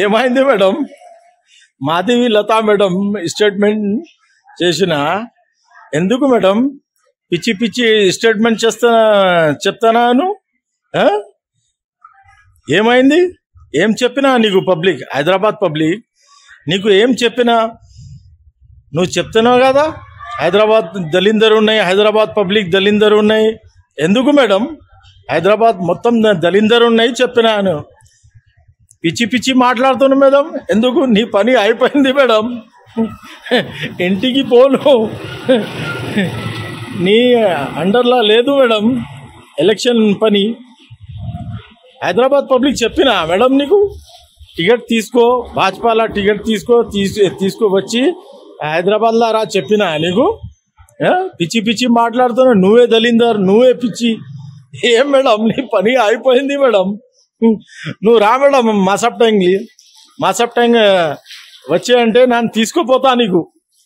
ఏమైంది madam? Madhavi Latha madam statement చేసిన ఎందుకు మేడం పిచ్చి పిచ్చి స్టేట్మెంట్ చెప్తాను? ఏమైంది? ఏం చెప్పినా నీకు పబ్లిక్, హైదరాబాద్ పబ్లిక్ నీకు ఏం చెప్పినా నువ్వు చెప్తున్నావు కదా, హైదరాబాద్ దళిందరు ఉన్నాయి, హైదరాబాద్ పబ్లిక్ దళిందరు ఉన్నాయి. ఎందుకు మేడం? హైదరాబాద్ మొత్తం దళిందరు ఉన్నాయి చెప్పినాను. పిచ్చి పిచ్చి మాట్లాడుతున్నా మేడం. ఎందుకు? నీ పని అయిపోయింది మేడం, ఇంటికి పోను, నీ అండర్లా లేదు మేడం ఎలక్షన్ పని. హైదరాబాద్ పబ్లిక్ చెప్పినా మేడం నీకు టికెట్ తీసుకో, భాజపాలా టికెట్ తీసుకొచ్చి హైదరాబాద్లో రా చెప్పినా నీకు? పిచ్చి పిచ్చి మాట్లాడుతున్నా, నువ్వే దళిందర్, నువ్వే పిచ్చి. ఏం మేడం నీ పని అయిపోయింది మేడం. నువ్వు రా మేడం మాసప్ టైం వచ్చే అంటే నన్ను తీసుకుపోతా, నీకు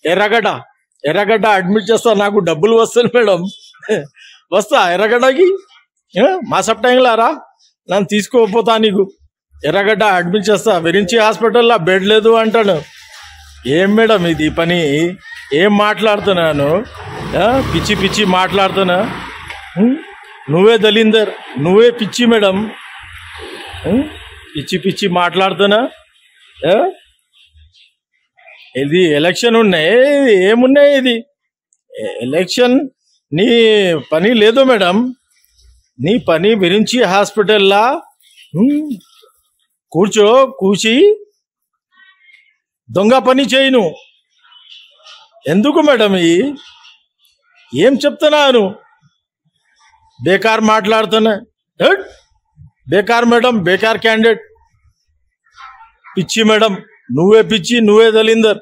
ఎర్రగడ్డ అడ్మిట్ చేస్తా, నాకు డబ్బులు వస్తాయి మేడం. వస్తా ఎర్రగడ్డకి, మాసప్ టైంలో రా, నన్ను తీసుకోపోతా, నీకు ఎర్రగడ్డ అడ్మిట్ చేస్తా. విరించి హాస్పిటల్లో బెడ్ లేదు అంటాను. ఏం మేడం ఇది పని? ఏం మాట్లాడుతున్నాను? పిచ్చి పిచ్చి మాట్లాడుతున్నా. నువ్వే దళిందర్, నువ్వే పిచ్చి మేడం. పిచ్చి పిచ్చి మాట్లాడుతున్నా. ఇది ఎలక్షన్ ఉన్నాయి, ఏమున్నాయి? ఇది ఎలక్షన్ నీ పని లేదు మేడం. నీ పని విరించి హాస్పిటల్లా కూర్చి దొంగ పని చేయను. ఎందుకు మేడం? ఏం చెప్తున్నాను? బేకార్ మాట్లాడుతున్నా. బేకార్ మేడం, బేకార్ క్యాండిడేట్. పిచ్చి మేడం, నువ్వే పిచ్చి, నువ్వే దళిందర్.